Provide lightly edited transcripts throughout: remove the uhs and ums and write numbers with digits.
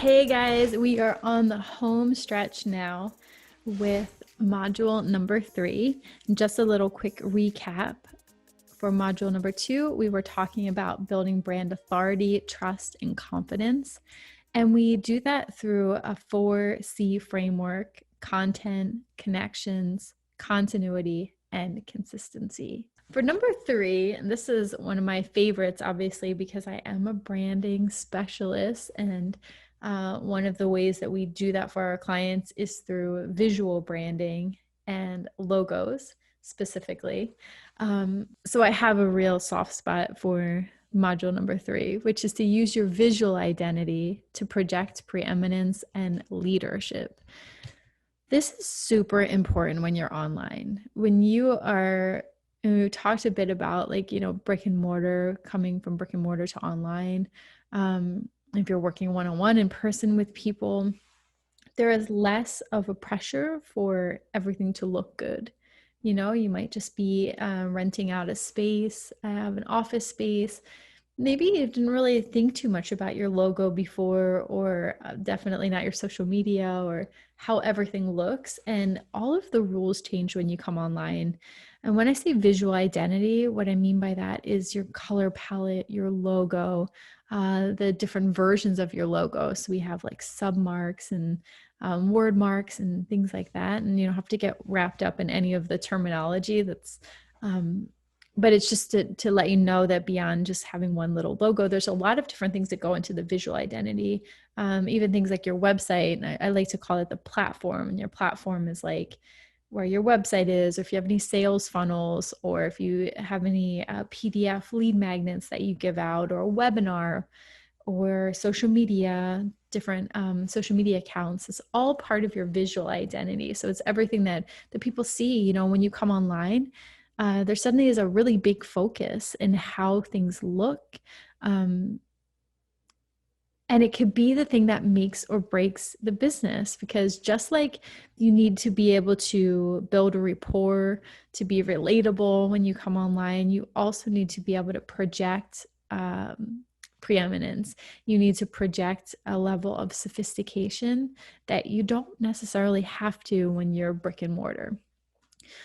Hey guys, we are on the home stretch now with module number 3. Just a little quick recap. For module number 2, we were talking about building brand authority, trust, and confidence. And we do that through a 4C framework: content, connections, continuity, and consistency. For number 3, and this is one of my favorites, obviously, because I am a branding specialist, and one of the ways that we do that for our clients is through visual branding and logos specifically. So I have a real soft spot for module number 3, which is to use your visual identity to project preeminence and leadership. This is super important when you're online. When you are, and we talked a bit about brick and mortar, coming from brick and mortar to online. If you're working one-on-one in person with people, there is less of a pressure for everything to look good. You might just be renting out a space, an office space. Maybe you didn't really think too much about your logo before, or definitely not your social media or how everything looks. And all of the rules change when you come online. And when I say visual identity, what I mean by that is your color palette, your logo, the different versions of your logo. So we have like submarks and word marks and things like that. And you don't have to get wrapped up in any of the terminology that's but it's just to let you know that beyond just having one little logo, there's a lot of different things that go into the visual identity. Even things like your website. I like to call it the platform. And your platform is like where your website is, or if you have any sales funnels, or if you have any PDF lead magnets that you give out, or a webinar, or social media, different social media accounts. It's all part of your visual identity. So it's everything that people see, when you come online. There suddenly is a really big focus in how things look. And it could be the thing that makes or breaks the business, because just like you need to be able to build a rapport, to be relatable when you come online, you also need to be able to project preeminence. You need to project a level of sophistication that you don't necessarily have to when you're brick and mortar.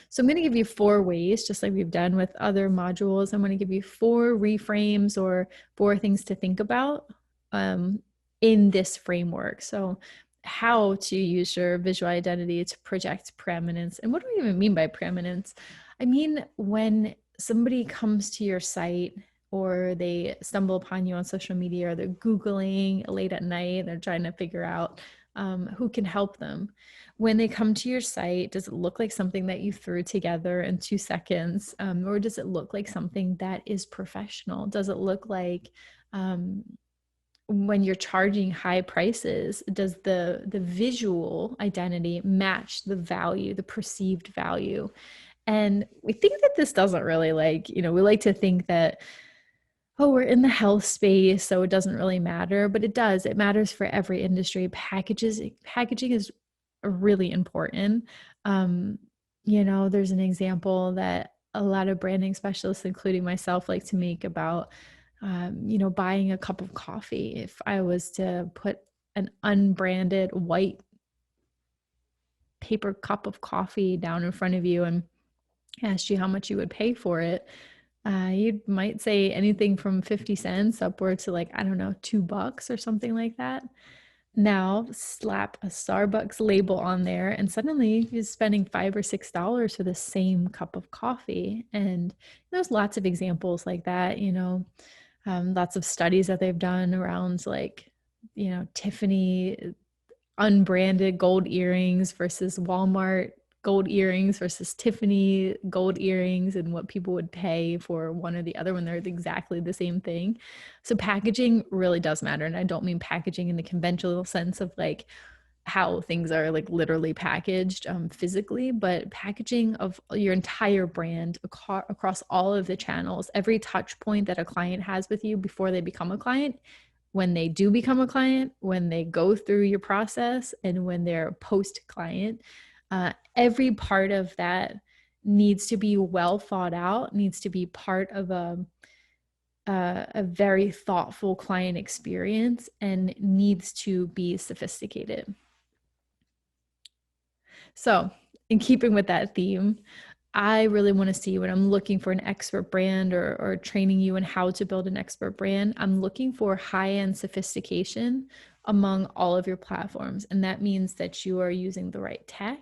So I'm going to give you 4 ways, just like we've done with other modules. I'm going to give you 4 reframes or 4 things to think about in this framework. So how to use your visual identity to project preeminence. And what do we even mean by preeminence? I mean, when somebody comes to your site, or they stumble upon you on social media, or they're Googling late at night, they're trying to figure out who can help them. When they come to your site, does it look like something that you threw together in 2 seconds? Or does it look like something that is professional? Does it look like when you're charging high prices, does the visual identity match the value, the perceived value? And we think that this doesn't really we like to think that, oh, we're in the health space, so it doesn't really matter, but it does. It matters for every industry. Packaging is really important. There's an example that a lot of branding specialists, including myself, like to make about, buying a cup of coffee. If I was to put an unbranded white paper cup of coffee down in front of you and asked you how much you would pay for it, you might say anything from 50 cents upward to $2 or something like that. Now slap a Starbucks label on there, and suddenly you're spending $5 or $6 for the same cup of coffee. And there's lots of examples like that, lots of studies that they've done around Tiffany unbranded gold earrings versus Walmart gold earrings versus Tiffany gold earrings, and what people would pay for one or the other when they're exactly the same thing. So packaging really does matter. And I don't mean packaging in the conventional sense of how things are literally packaged physically, but packaging of your entire brand across all of the channels, every touch point that a client has with you before they become a client, when they do become a client, when they go through your process, and when they're post-client. Every part of that needs to be well thought out, needs to be part of a a very thoughtful client experience and needs to be sophisticated. So, in keeping with that theme, I really want to see when I'm looking for an expert brand or training you in how to build an expert brand, I'm looking for high-end sophistication among all of your platforms. And that means that you are using the right tech.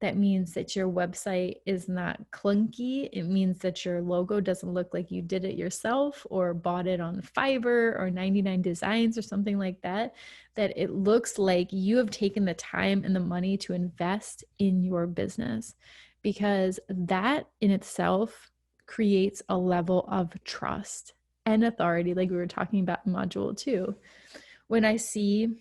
That means that your website is not clunky. It means that your logo doesn't look like you did it yourself or bought it on Fiverr or 99 Designs or something like that. That it looks like you have taken the time and the money to invest in your business, because that in itself creates a level of trust and authority, like we were talking about in module 2. When I see,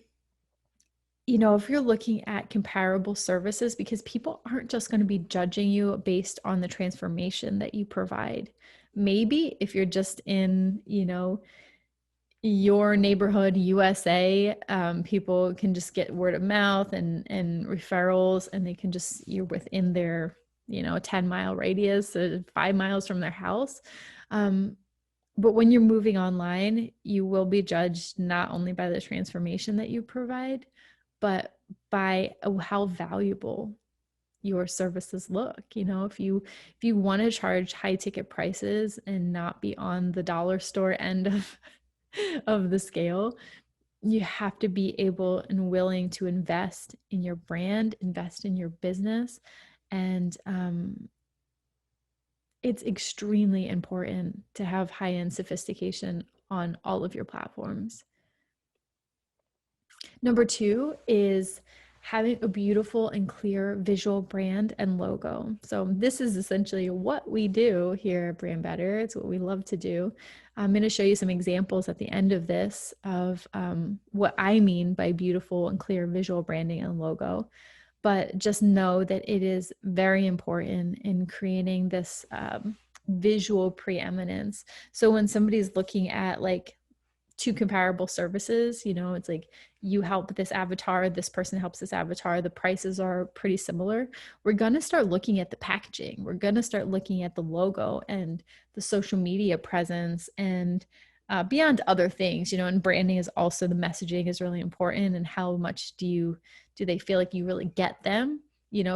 if you're looking at comparable services, because people aren't just going to be judging you based on the transformation that you provide. Maybe if you're just in, your neighborhood USA, people can just get word of mouth and referrals, and they can just, you're within their 10-mile radius, 5 miles from their house. But when you're moving online, you will be judged not only by the transformation that you provide, but by how valuable your services look. If you want to charge high ticket prices and not be on the dollar store end of the scale, you have to be able and willing to invest in your brand, invest in your business. And it's extremely important to have high-end sophistication on all of your platforms. Number 2 is having a beautiful and clear visual brand and logo. So this is essentially what we do here at Brand Better. It's what we love to do. I'm going to show you some examples at the end of this of what I mean by beautiful and clear visual branding and logo. But just know that it is very important in creating this visual preeminence. So when somebody's looking at like 2 comparable services, it's like you help this avatar, this person helps this avatar, the prices are pretty similar. We're going to start looking at the packaging. We're going to start looking at the logo and the social media presence and beyond other things, and branding is also, the messaging is really important, and how much do they feel like you really get them,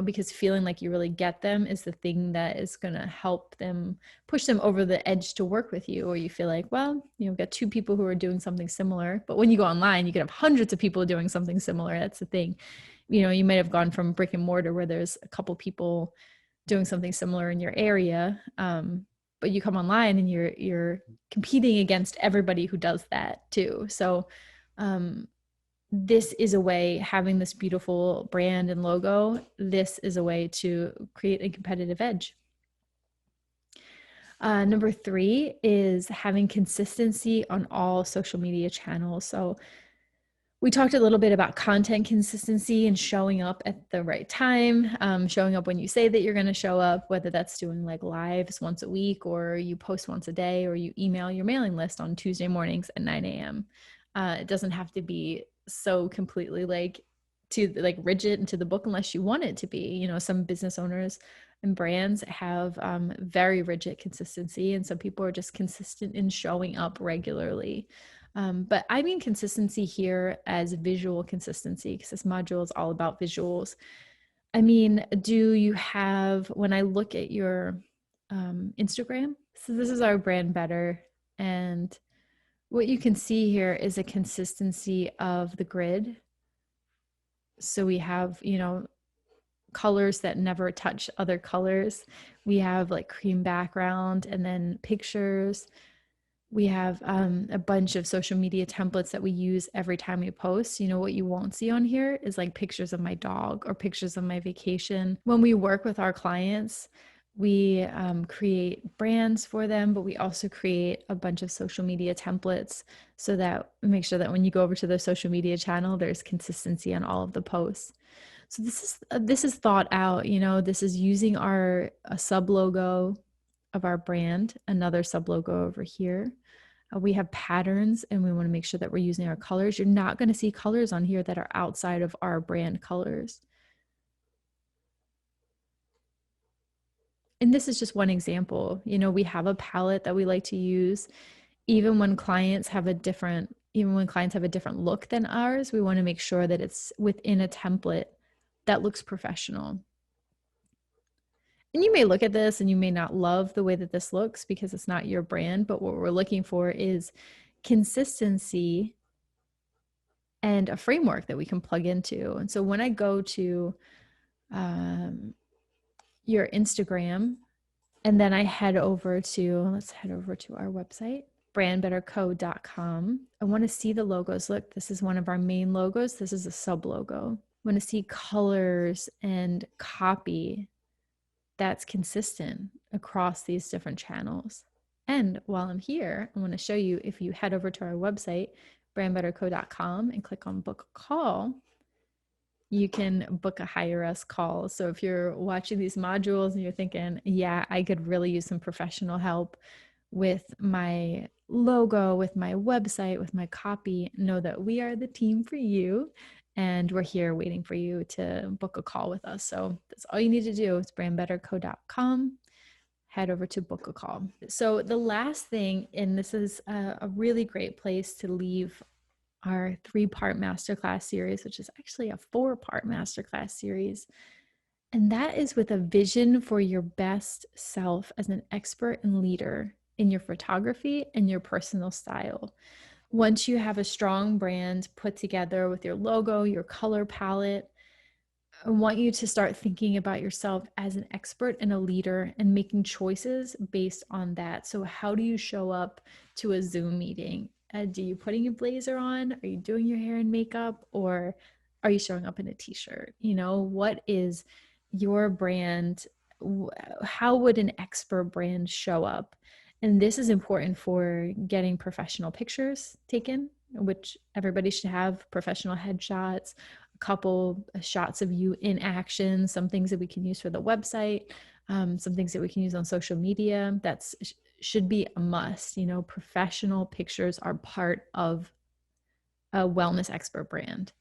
because feeling like you really get them is the thing that is going to help them, push them over the edge to work with you. Or you feel like, well, we've got 2 people who are doing something similar, but when you go online, you can have hundreds of people doing something similar. That's the thing. You might have gone from brick and mortar where there's a couple people doing something similar in your area, but you come online and you're competing against everybody who does that too. So this is a way, having this beautiful brand and logo, this is a way to create a competitive edge. Number 3 is having consistency on all social media channels. So we talked a little bit about content consistency and showing up at the right time, showing up when you say that you're going to show up, whether that's doing like lives once a week, or you post once a day, or you email your mailing list on Tuesday mornings at 9 a.m. It doesn't have to be so completely rigid into the book unless you want it to be. Some business owners and brands have very rigid consistency, and some people are just consistent in showing up regularly. But I mean consistency here as visual consistency, because this module is all about visuals. I mean, do you have, when I look at your Instagram, so this is our Brand Better, and what you can see here is a consistency of the grid. So we have, colors that never touch other colors. We have like cream background and then pictures. We have a bunch of social media templates that we use every time we post. What you won't see on here is like pictures of my dog or pictures of my vacation. When we work with our clients, we create brands for them, but we also create a bunch of social media templates so that we make sure that when you go over to their social media channel, there's consistency on all of the posts. So this is thought out. This is using a sub logo of our brand, another sub logo over here. We have patterns, and we want to make sure that we're using our colors. You're not going to see colors on here that are outside of our brand colors. And this is just one example. We have a palette that we like to use. even when clients have a different look than ours, we want to make sure that it's within a template that looks professional. And you may look at this and you may not love the way that this looks because it's not your brand, but what we're looking for is consistency and a framework that we can plug into. And so when I go to your Instagram, and then I let's head over to our website, brandbetterco.com. I want to see the logos. Look, this is one of our main logos. This is a sub logo. I want to see colors and copy that's consistent across these different channels. And while I'm here, I want to show you, if you head over to our website, brandbetterco.com, and click on book a call, you can book a hire us call. So if you're watching these modules and you're thinking, yeah, I could really use some professional help with my logo, with my website, with my copy, know that we are the team for you. And we're here waiting for you to book a call with us. So that's all you need to do. It's brandbetterco.com. Head over to book a call. So the last thing, and this is a really great place to leave our 3-part masterclass series, which is actually a 4-part masterclass series. And that is with a vision for your best self as an expert and leader in your photography and your personal style. Once you have a strong brand put together with your logo, your color palette, I want you to start thinking about yourself as an expert and a leader and making choices based on that. So how do you show up to a Zoom meeting? Do you putting your blazer on? Are you doing your hair and makeup? Or are you showing up in a t-shirt? What is your brand? How would an expert brand show up? And this is important for getting professional pictures taken, which everybody should have professional headshots, a couple shots of you in action, some things that we can use for the website, some things that we can use on social media. That's should be a must. Professional pictures are part of a wellness expert brand.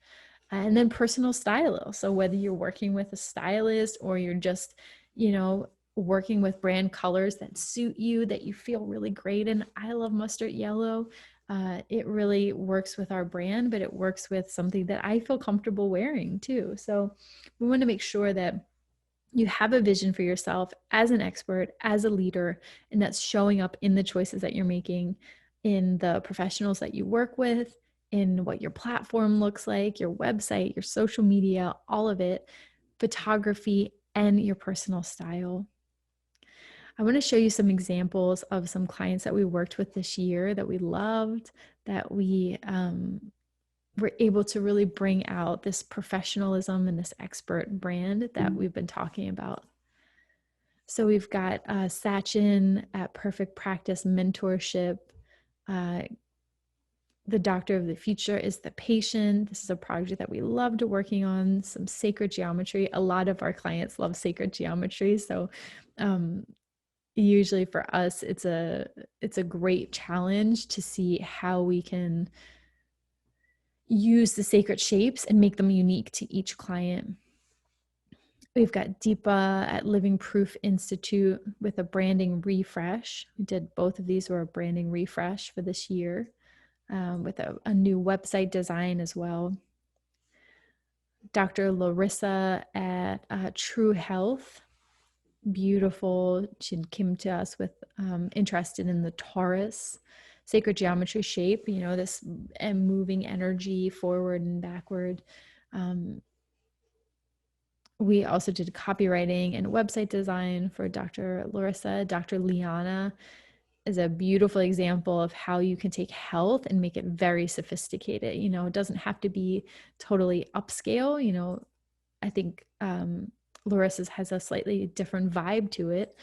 And then personal style. So whether you're working with a stylist or you're just, working with brand colors that suit you, that you feel really great in. I love mustard yellow. It really works with our brand, but it works with something that I feel comfortable wearing too. So we want to make sure that you have a vision for yourself as an expert, as a leader, and that's showing up in the choices that you're making, in the professionals that you work with, in what your platform looks like, your website, your social media, all of it, photography, and your personal style. I want to show you some examples of some clients that we worked with this year that we loved, that we were able to really bring out this professionalism and this expert brand that we've been talking about. So we've got Sachin at Perfect Practice Mentorship. The Doctor of the Future is the Patient. This is a project that we loved working on, some sacred geometry. A lot of our clients love sacred geometry. So usually for us, it's a great challenge to see how we can use the sacred shapes and make them unique to each client. We've got Deepa at Living Proof Institute with a branding refresh. We did both of these were a branding refresh for this year, with a new website design as well. Dr. Larissa at True Health. Beautiful. She came to us with interested in the Taurus sacred geometry shape, this moving energy forward and backward. We also did copywriting and website design for Dr. Larissa. Dr. Liana is a beautiful example of how you can take health and make it very sophisticated. It doesn't have to be totally upscale. I think Larissa's has a slightly different vibe to it.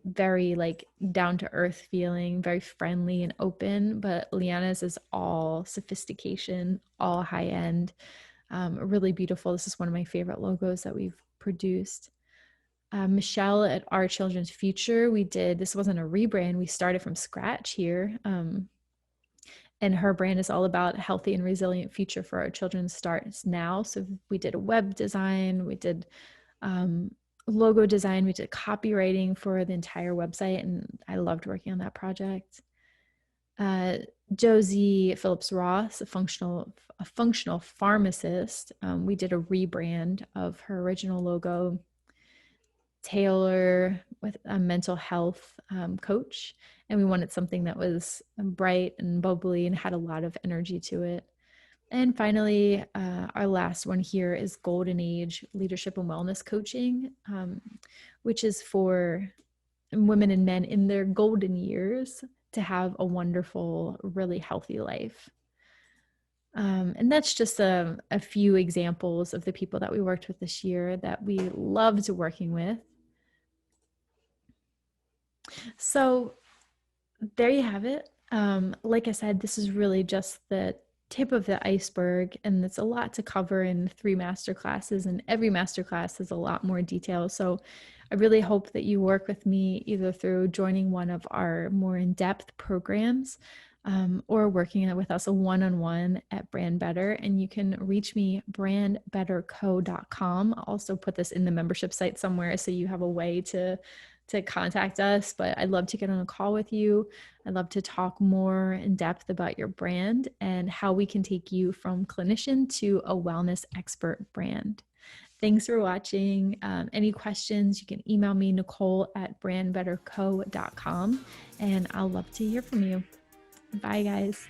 Very like down to earth feeling, very friendly and open, but Liana's is all sophistication, all high end, really beautiful. This is one of my favorite logos that we've produced. Michelle at Our Children's Future, this wasn't a rebrand, we started from scratch here. And her brand is all about a healthy and resilient future for our children starts now. So we did a web design, we did logo design, we did copywriting for the entire website, and I loved working on that project. Josie Phillips Ross, a functional pharmacist. We did a rebrand of her original logo. Taylor with a mental health coach, and we wanted something that was bright and bubbly and had a lot of energy to it. And finally, our last one here is Golden Age Leadership and Wellness Coaching, which is for women and men in their golden years to have a wonderful, really healthy life. And that's just a few examples of the people that we worked with this year that we loved working with. So there you have it. Like I said, this is really just the tip of the iceberg, and it's a lot to cover in 3 masterclasses, and every masterclass has a lot more detail. So I really hope that you work with me either through joining one of our more in-depth programs or working with us a one-on-one at Brand Better. And you can reach me brandbetterco.com. I'll also put this in the membership site somewhere so you have a way to contact us, but I'd love to get on a call with you. I'd love to talk more in depth about your brand and how we can take you from clinician to a wellness expert brand. Thanks for watching. Any questions, you can email me, Nicole@brandbetterco.com, and I'll love to hear from you. Bye, guys.